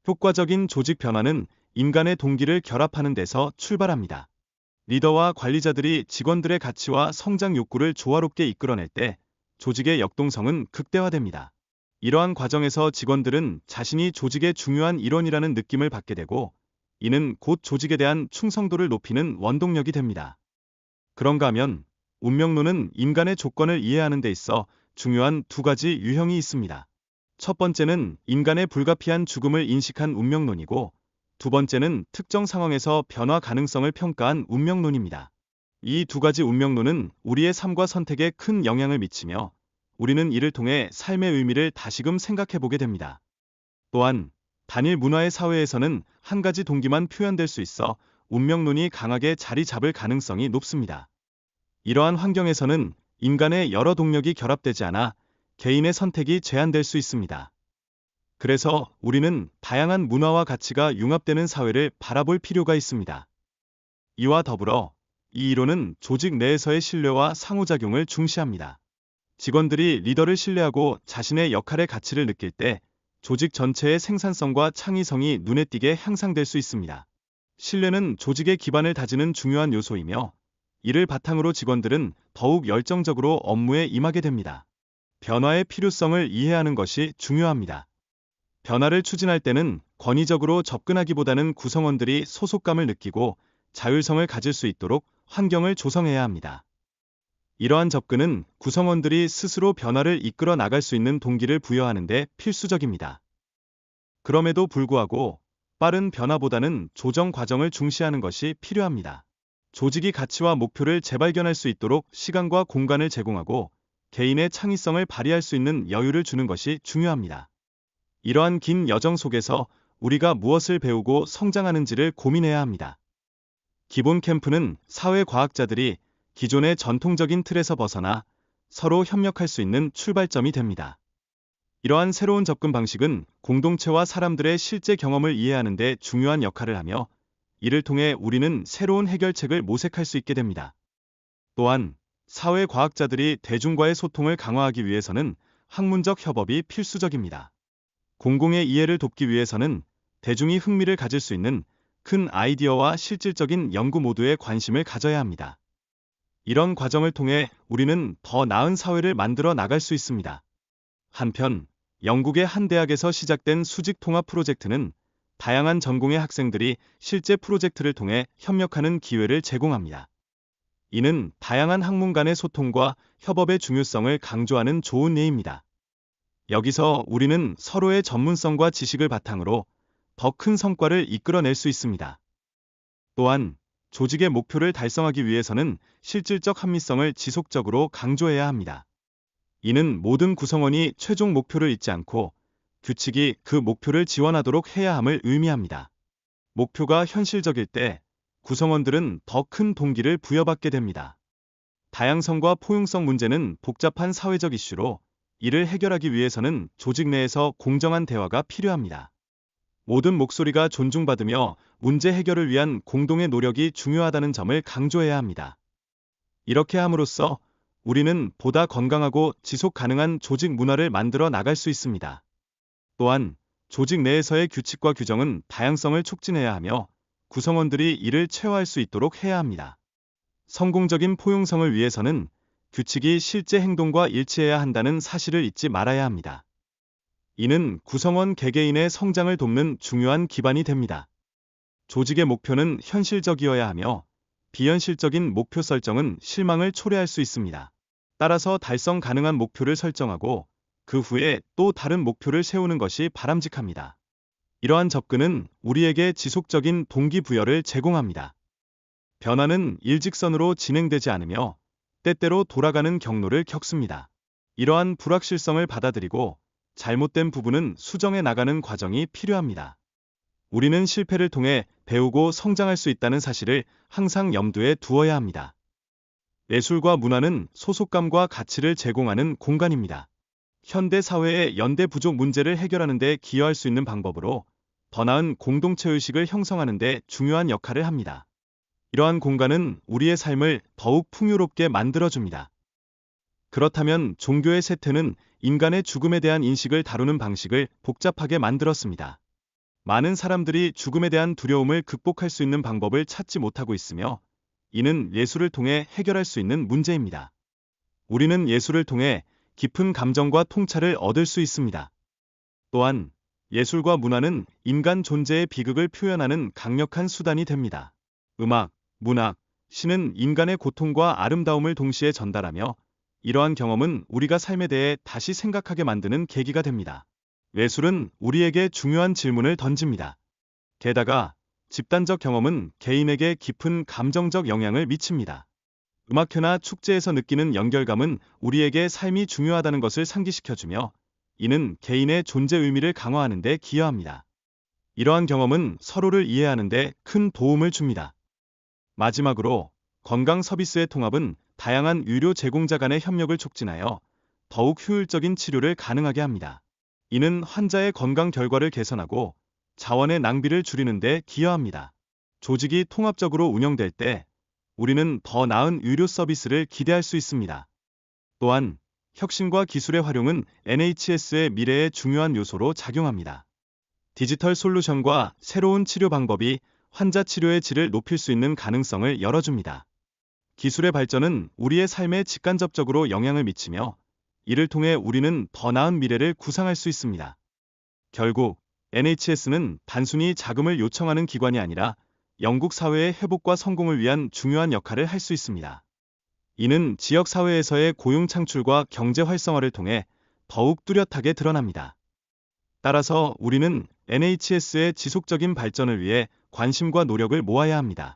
효과적인 조직 변화는 인간의 동기를 결합하는 데서 출발합니다. 리더와 관리자들이 직원들의 가치와 성장 욕구를 조화롭게 이끌어낼 때 조직의 역동성은 극대화됩니다. 이러한 과정에서 직원들은 자신이 조직의 중요한 일원이라는 느낌을 받게 되고, 이는 곧 조직에 대한 충성도를 높이는 원동력이 됩니다. 그런가 하면 운명론은 인간의 조건을 이해하는 데 있어 중요한 두 가지 유형이 있습니다. 첫 번째는 인간의 불가피한 죽음을 인식한 운명론이고, 두 번째는 특정 상황에서 변화 가능성을 평가한 운명론입니다. 이 두 가지 운명론은 우리의 삶과 선택에 큰 영향을 미치며, 우리는 이를 통해 삶의 의미를 다시금 생각해보게 됩니다. 또한 단일 문화의 사회에서는 한 가지 동기만 표현될 수 있어 운명론이 강하게 자리 잡을 가능성이 높습니다. 이러한 환경에서는 인간의 여러 동력이 결합되지 않아 개인의 선택이 제한될 수 있습니다. 그래서 우리는 다양한 문화와 가치가 융합되는 사회를 바라볼 필요가 있습니다. 이와 더불어 이 이론은 조직 내에서의 신뢰와 상호작용을 중시합니다. 직원들이 리더를 신뢰하고 자신의 역할의 가치를 느낄 때 조직 전체의 생산성과 창의성이 눈에 띄게 향상될 수 있습니다. 신뢰는 조직의 기반을 다지는 중요한 요소이며, 이를 바탕으로 직원들은 더욱 열정적으로 업무에 임하게 됩니다. 변화의 필요성을 이해하는 것이 중요합니다. 변화를 추진할 때는 권위적으로 접근하기보다는 구성원들이 소속감을 느끼고 자율성을 가질 수 있도록 환경을 조성해야 합니다. 이러한 접근은 구성원들이 스스로 변화를 이끌어 나갈 수 있는 동기를 부여하는 데 필수적입니다. 그럼에도 불구하고 빠른 변화보다는 조정 과정을 중시하는 것이 필요합니다. 조직이 가치와 목표를 재발견할 수 있도록 시간과 공간을 제공하고 개인의 창의성을 발휘할 수 있는 여유를 주는 것이 중요합니다. 이러한 긴 여정 속에서 우리가 무엇을 배우고 성장하는지를 고민해야 합니다. 기본 캠프는 사회과학자들이 기존의 전통적인 틀에서 벗어나 서로 협력할 수 있는 출발점이 됩니다. 이러한 새로운 접근 방식은 공동체와 사람들의 실제 경험을 이해하는 데 중요한 역할을 하며, 이를 통해 우리는 새로운 해결책을 모색할 수 있게 됩니다. 또한 사회과학자들이 대중과의 소통을 강화하기 위해서는 학문적 협업이 필수적입니다. 공공의 이해를 돕기 위해서는 대중이 흥미를 가질 수 있는 큰 아이디어와 실질적인 연구 모두에 관심을 가져야 합니다. 이런 과정을 통해 우리는 더 나은 사회를 만들어 나갈 수 있습니다. 한편 영국의 한 대학에서 시작된 수직 통합 프로젝트는 다양한 전공의 학생들이 실제 프로젝트를 통해 협력하는 기회를 제공합니다. 이는 다양한 학문 간의 소통과 협업의 중요성을 강조하는 좋은 예입니다. 여기서 우리는 서로의 전문성과 지식을 바탕으로 더 큰 성과를 이끌어낼 수 있습니다. 또한 조직의 목표를 달성하기 위해서는 실질적 합리성을 지속적으로 강조해야 합니다. 이는 모든 구성원이 최종 목표를 잊지 않고 규칙이 그 목표를 지원하도록 해야 함을 의미합니다. 목표가 현실적일 때 구성원들은 더 큰 동기를 부여받게 됩니다. 다양성과 포용성 문제는 복잡한 사회적 이슈로, 이를 해결하기 위해서는 조직 내에서 공정한 대화가 필요합니다. 모든 목소리가 존중받으며 문제 해결을 위한 공동의 노력이 중요하다는 점을 강조해야 합니다. 이렇게 함으로써 우리는 보다 건강하고 지속 가능한 조직 문화를 만들어 나갈 수 있습니다. 또한 조직 내에서의 규칙과 규정은 다양성을 촉진해야 하며 구성원들이 이를 체화할 수 있도록 해야 합니다. 성공적인 포용성을 위해서는 규칙이 실제 행동과 일치해야 한다는 사실을 잊지 말아야 합니다. 이는 구성원 개개인의 성장을 돕는 중요한 기반이 됩니다. 조직의 목표는 현실적이어야 하며 비현실적인 목표 설정은 실망을 초래할 수 있습니다. 따라서 달성 가능한 목표를 설정하고 그 후에 또 다른 목표를 세우는 것이 바람직합니다. 이러한 접근은 우리에게 지속적인 동기부여를 제공합니다. 변화는 일직선으로 진행되지 않으며 때때로 돌아가는 경로를 겪습니다. 이러한 불확실성을 받아들이고 잘못된 부분은 수정해 나가는 과정이 필요합니다. 우리는 실패를 통해 배우고 성장할 수 있다는 사실을 항상 염두에 두어야 합니다. 예술과 문화는 소속감과 가치를 제공하는 공간입니다. 현대 사회의 연대 부족 문제를 해결하는 데 기여할 수 있는 방법으로 더 나은 공동체 의식을 형성하는 데 중요한 역할을 합니다. 이러한 공간은 우리의 삶을 더욱 풍요롭게 만들어줍니다. 그렇다면 종교의 쇠퇴는 인간의 죽음에 대한 인식을 다루는 방식을 복잡하게 만들었습니다. 많은 사람들이 죽음에 대한 두려움을 극복할 수 있는 방법을 찾지 못하고 있으며, 이는 예술을 통해 해결할 수 있는 문제입니다. 우리는 예술을 통해 깊은 감정과 통찰을 얻을 수 있습니다. 또한 예술과 문화는 인간 존재의 비극을 표현하는 강력한 수단이 됩니다. 음악, 문학, 시는 인간의 고통과 아름다움을 동시에 전달하며, 이러한 경험은 우리가 삶에 대해 다시 생각하게 만드는 계기가 됩니다. 예술은 우리에게 중요한 질문을 던집니다. 게다가 집단적 경험은 개인에게 깊은 감정적 영향을 미칩니다. 음악회나 축제에서 느끼는 연결감은 우리에게 삶이 중요하다는 것을 상기시켜주며, 이는 개인의 존재 의미를 강화하는 데 기여합니다. 이러한 경험은 서로를 이해하는 데 큰 도움을 줍니다. 마지막으로, 건강 서비스의 통합은 다양한 의료 제공자 간의 협력을 촉진하여 더욱 효율적인 치료를 가능하게 합니다. 이는 환자의 건강 결과를 개선하고 자원의 낭비를 줄이는 데 기여합니다. 조직이 통합적으로 운영될 때 우리는 더 나은 의료 서비스를 기대할 수 있습니다. 또한 혁신과 기술의 활용은 NHS의 미래의 중요한 요소로 작용합니다. 디지털 솔루션과 새로운 치료 방법이 환자 치료의 질을 높일 수 있는 가능성을 열어줍니다. 기술의 발전은 우리의 삶에 직간접적으로 영향을 미치며, 이를 통해 우리는 더 나은 미래를 구상할 수 있습니다. 결국 NHS는 단순히 자금을 요청하는 기관이 아니라 영국 사회의 회복과 성공을 위한 중요한 역할을 할 수 있습니다. 이는 지역 사회에서의 고용 창출과 경제 활성화를 통해 더욱 뚜렷하게 드러납니다. 따라서 우리는 NHS의 지속적인 발전을 위해 관심과 노력을 모아야 합니다.